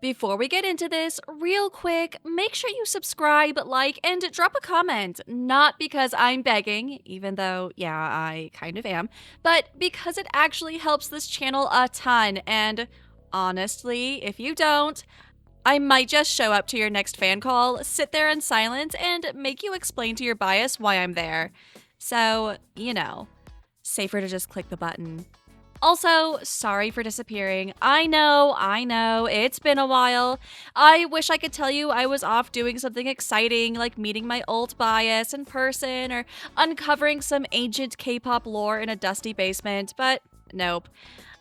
Before we get into this, real quick, make sure you subscribe, like, and drop a comment. Not because I'm begging, even though, yeah, I kind of am, but because it actually helps this channel a ton. And honestly, if you don't, I might just show up to your next fan call, sit there in silence, and make you explain to your bias why I'm there. So, safer to just click the button. Also, sorry for disappearing. I know, it's been a while. I wish I could tell you I was off doing something exciting, like meeting my alt bias in person or uncovering some ancient K-pop lore in a dusty basement, but nope.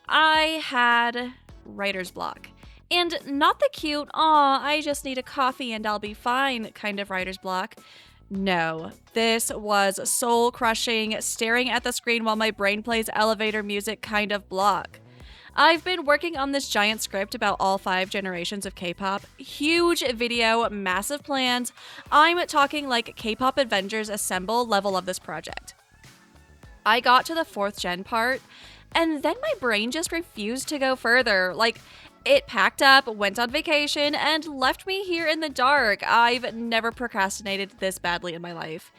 I had writer's block. And not the cute, aw, I just need a coffee and I'll be fine kind of writer's block. No, this was soul-crushing, staring at the screen while my brain plays elevator music kind of block. I've been working on this giant script about all 5 generations of K-pop. Huge video, massive plans. I'm talking like K-pop Avengers Assemble level of this project. I got to the 4th gen part, and then my brain just refused to go further. It packed up, went on vacation, and left me here in the dark. I've never procrastinated this badly in my life.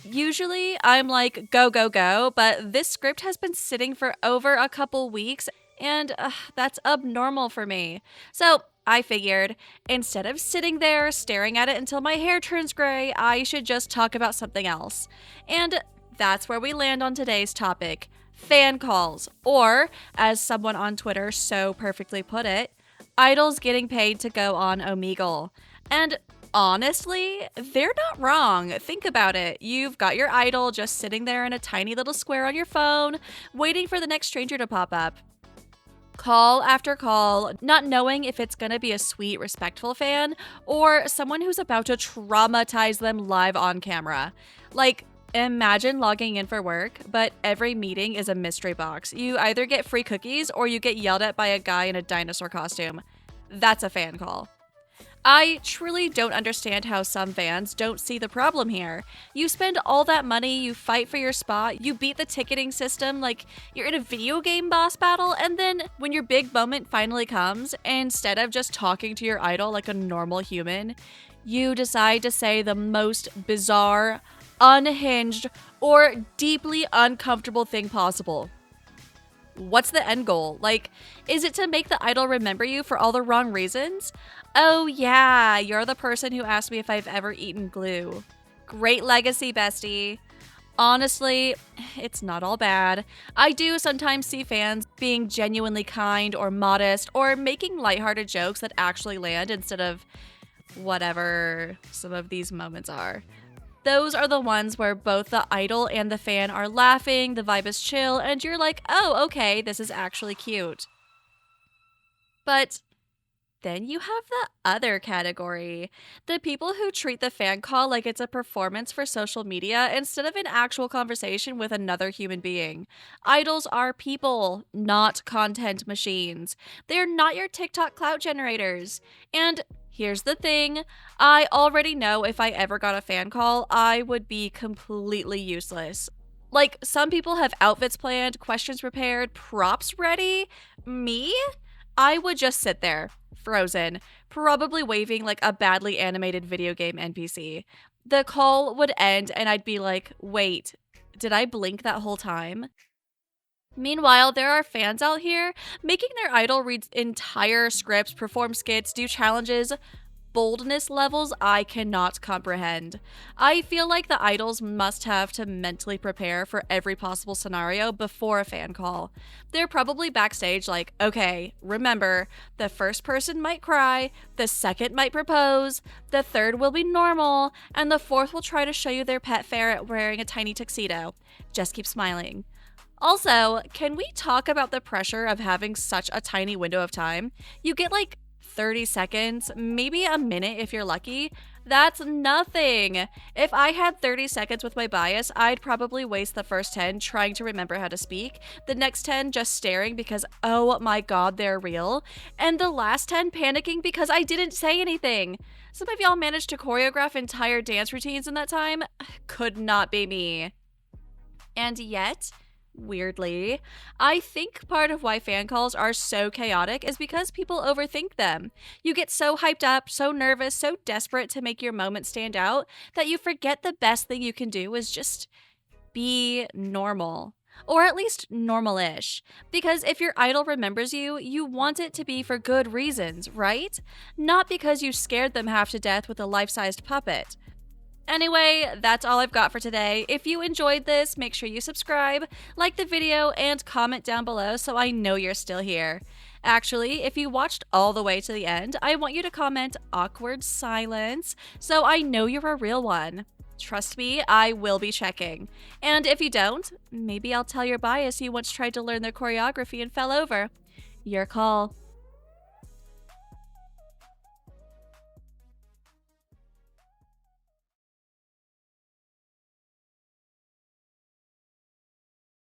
Usually, I'm like, go, go, go, but this script has been sitting for over a couple weeks, and that's abnormal for me. So, I figured, instead of sitting there staring at it until my hair turns gray, I should just talk about something else. And that's where we land on today's topic. Fan calls, or, as someone on Twitter so perfectly put it, idols getting paid to go on Omegle. And honestly, they're not wrong. Think about it. You've got your idol just sitting there in a tiny little square on your phone, waiting for the next stranger to pop up. Call after call, not knowing if it's gonna be a sweet, respectful fan, or someone who's about to traumatize them live on camera. Imagine logging in for work, but every meeting is a mystery box. You either get free cookies or you get yelled at by a guy in a dinosaur costume. That's a fan call. I truly don't understand how some fans don't see the problem here. You spend all that money, you fight for your spot, you beat the ticketing system like you're in a video game boss battle, and then when your big moment finally comes, instead of just talking to your idol like a normal human, you decide to say the most bizarre, unhinged, or deeply uncomfortable thing possible. What's the end goal? Is it to make the idol remember you for all the wrong reasons? Oh yeah, you're the person who asked me if I've ever eaten glue. Great legacy, bestie. Honestly, it's not all bad. I do sometimes see fans being genuinely kind or modest or making lighthearted jokes that actually land instead of whatever some of these moments are. Those are the ones where both the idol and the fan are laughing, the vibe is chill, and you're like, oh, okay, this is actually cute. But then you have the other category. The people who treat the fan call like it's a performance for social media instead of an actual conversation with another human being. Idols are people, not content machines. They're not your TikTok clout generators. And here's the thing, I already know if I ever got a fan call, I would be completely useless. Some people have outfits planned, questions prepared, props ready. Me? I would just sit there, frozen, probably waving like a badly animated video game NPC. The call would end and I'd be like, wait, did I blink that whole time? Meanwhile, there are fans out here making their idol read entire scripts, perform skits, do challenges, boldness levels I cannot comprehend. I feel like the idols must have to mentally prepare for every possible scenario before a fan call. They're probably backstage like, okay, remember, the first person might cry, the second might propose, the third will be normal, and the fourth will try to show you their pet ferret wearing a tiny tuxedo. Just keep smiling. Also, can we talk about the pressure of having such a tiny window of time? You get 30 seconds, maybe a minute if you're lucky. That's nothing. If I had 30 seconds with my bias, I'd probably waste the first 10 trying to remember how to speak, the next 10 just staring because, oh my god, they're real, and the last 10 panicking because I didn't say anything. Some of y'all managed to choreograph entire dance routines in that time. Could not be me. And yet, Weirdly, I think part of why fan calls are so chaotic is because people overthink them. You get so hyped up, so nervous, so desperate to make your moment stand out that you forget the best thing you can do is just be normal. Or at least normal ish. Because if your idol remembers you, you want it to be for good reasons, right? Not because you scared them half to death with a life sized puppet. Anyway, that's all I've got for today. If you enjoyed this, make sure you subscribe, like the video, and comment down below so I know you're still here. Actually, if you watched all the way to the end, I want you to comment awkward silence so I know you're a real one. Trust me, I will be checking. And if you don't, maybe I'll tell your bias you once tried to learn their choreography and fell over. Your call.